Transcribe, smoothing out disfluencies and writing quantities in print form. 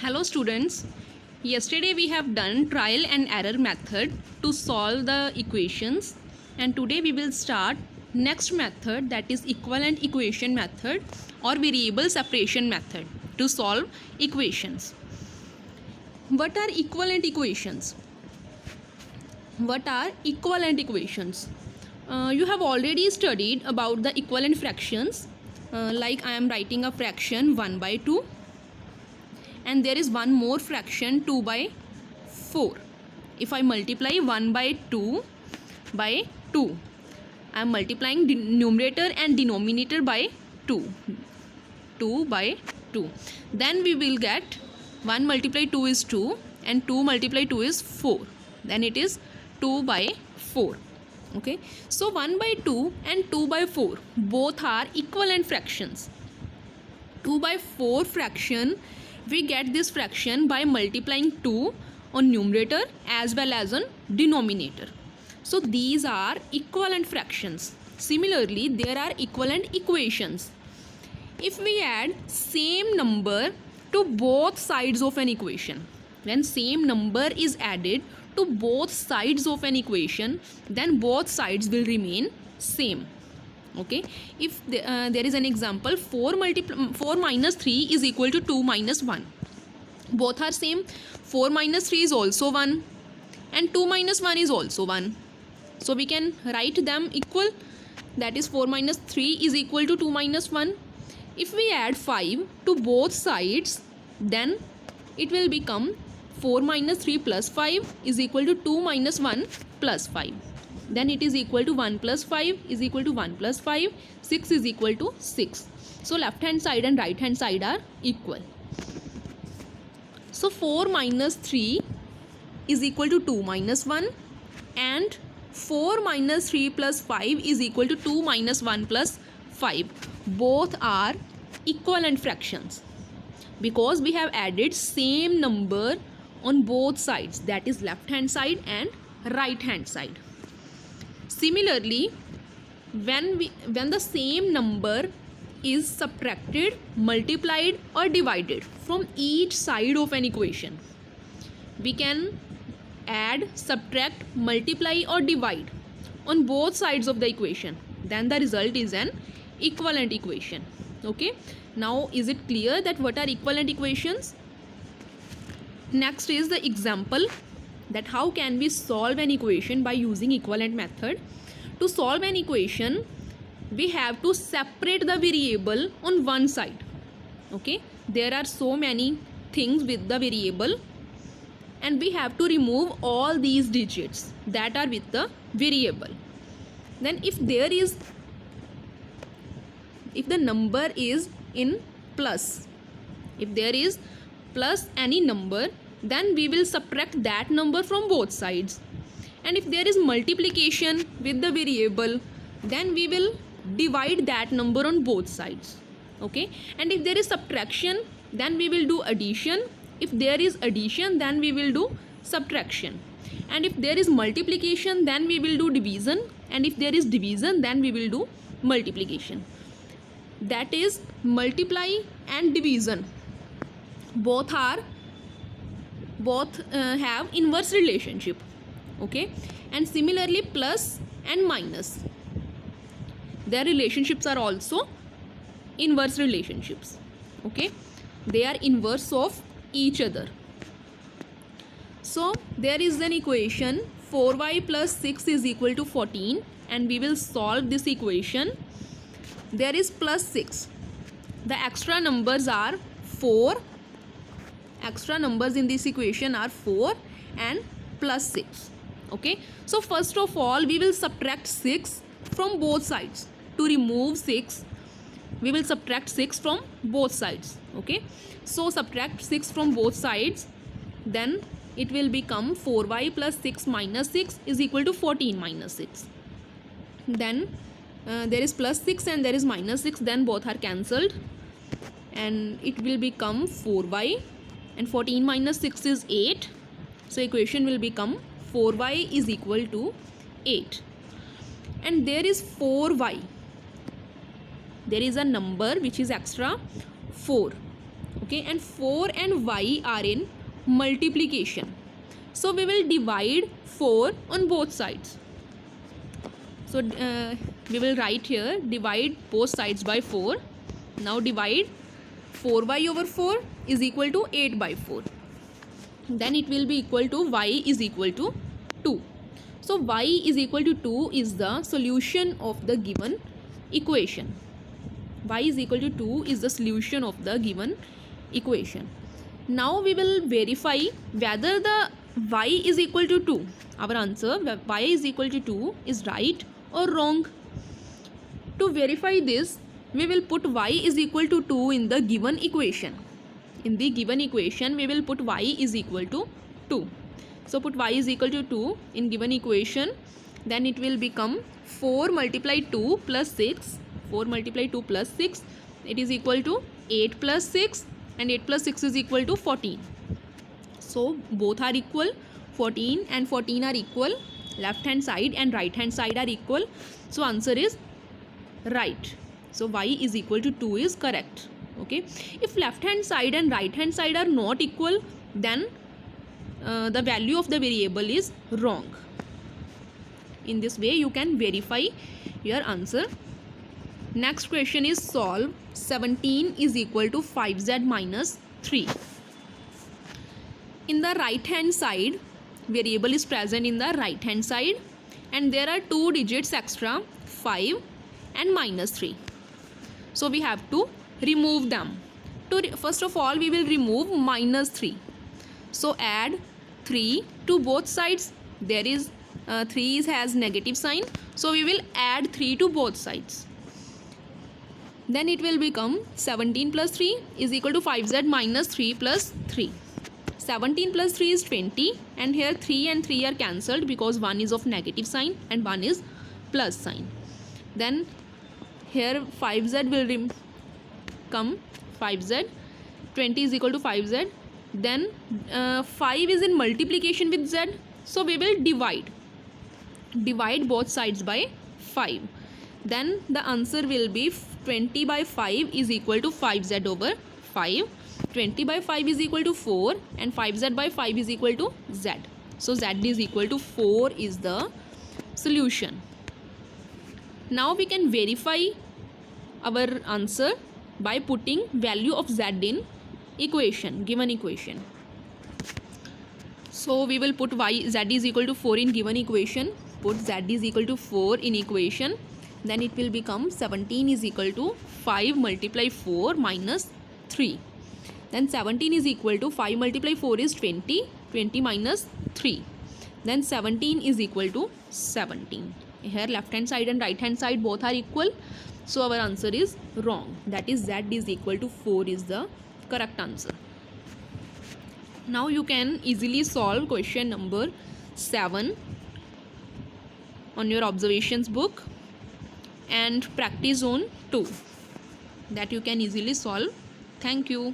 Hello students, yesterday we have done trial and error method to solve the equations, and today we will start next method, that is equivalent equation method or variable separation method to solve equations. What are equivalent equations? What are equivalent equations? You have already studied about the equivalent fractions, like I am writing a fraction 1 by 2. And there is one more fraction 2 by 4. If I multiply 1 by 2 by 2, I am multiplying numerator and denominator by 2. 2 by 2. Then we will get 1 multiply 2 is 2 and 2 multiply 2 is 4. Then it is 2 by 4. Okay. So 1 by 2 and 2 by 4 both are equivalent fractions. 2 by 4 fraction, we get this fraction by multiplying 2 on numerator as well as on denominator. So these are equivalent fractions. Similarly, there are equivalent equations. If we add same number to both sides of an equation, when same number is added to both sides of an equation, then both sides will remain same. Okay, if there is an example, 4 minus 3 is equal to 2 minus 1. Both are same. 4 minus 3 is also 1 and 2 minus 1 is also 1. So we can write them equal, that is 4 minus 3 is equal to 2 minus 1. If we add 5 to both sides, then it will become 4 minus 3 plus 5 is equal to 2 minus 1 plus 5. Then it is equal to 1 plus 5 is equal to 1 plus 5, 6 is equal to 6. So left hand side and right hand side are equal. So 4 minus 3 is equal to 2 minus 1 and 4 minus 3 plus 5 is equal to 2 minus 1 plus 5. Both are equivalent fractions because we have added same number on both sides, that is left hand side and right hand side. Similarly, when the same number is subtracted, multiplied or divided from each side of an equation, we can add, subtract, multiply or divide on both sides of the equation. Then the result is an equivalent equation. Okay. Now is it clear that what are equivalent equations? Next is the example, that how can we solve an equation by using equivalent method. To solve an equation, we have to separate the variable on one side. Okay, there are so many things with the variable and we have to remove all these digits that are with the variable. Then if the number is in plus, if there is plus any number, then we will subtract that number from both sides. And if there is multiplication with the variable, then we will divide that number on both sides. Okay, and if there is subtraction, then we will do addition. If there is addition, then we will do subtraction. And if there is multiplication, then we will do division. And if there is division, then we will do multiplication. That is, multiply and division both have inverse relationship. Okay, and similarly plus and minus, their relationships are also inverse relationships. Okay, they are inverse of each other. So there is an equation 4y plus 6 is equal to 14, and we will solve this equation. There is plus 6. The extra numbers are 4. Extra numbers in this equation are 4 and plus 6. Okay, so first of all we will subtract 6 from both sides. To remove 6, we will subtract 6 from both sides. Okay, so subtract 6 from both sides, then it will become 4y plus 6 minus 6 is equal to 14 minus 6. Then there is plus 6 and there is minus 6, then both are cancelled and it will become 4y, and 14 minus 6 is 8. So equation will become 4y is equal to 8. And there is 4y. There is a number which is extra 4. okay, and 4 and y are in multiplication. So we will divide 4 on both sides. So we will write here, divide both sides by 4. Now divide 4y over 4 is equal to 8 by 4. Then it will be equal to y is equal to 2. So y is equal to 2 is the solution of the given equation. Y is equal to 2 is the solution of the given equation. Now we will verify whether the y is equal to 2. Our answer y is equal to 2 is right or wrong. To verify this, we will put y is equal to 2 in the given equation. In the given equation, we will put y is equal to 2. So put y is equal to 2 in given equation. Then it will become 4 multiplied 2 plus 6. 4 multiplied 2 plus 6. It is equal to 8 plus 6. And 8 plus 6 is equal to 14. So both are equal. 14 and 14 are equal. Left hand side and right hand side are equal. So answer is right. So y is equal to 2 is correct. Okay. If left hand side and right hand side are not equal, then the value of the variable is wrong. In this way you can verify your answer. Next question is solve 17 is equal to 5z minus 3. In the right hand side, variable is present in the right hand side and there are 2 digits extra, 5 and minus 3. So we have to remove them. First of all, we will remove minus 3. So add 3 to both sides. There is 3 has negative sign. So we will add 3 to both sides. Then it will become 17 plus 3 is equal to 5z minus 3 plus 3. 17 plus 3 is 20 and here 3 and 3 are cancelled because one is of negative sign and one is plus sign. Then here 5z will come 5z, 20 is equal to 5z. Then 5 is in multiplication with z, so we will divide both sides by 5. Then the answer will be 20 by 5 is equal to 5z over 5. 20 by 5 is equal to 4 and 5z by 5 is equal to z. So z is equal to 4 is the solution. Now we can verify our answer by putting value of z in given equation. So we will put z is equal to 4 in given equation. Put z is equal to 4 in equation. Then it will become 17 is equal to 5 multiply 4 minus 3. Then 17 is equal to 5 multiply 4 is 20. 20 minus 3. Then 17 is equal to 17. Here left hand side and right hand side both are equal. So our answer is wrong. That is z is equal to 4 is the correct answer. Now you can easily solve question number 7 on your observations book and practice zone 2 that you can easily solve. Thank you.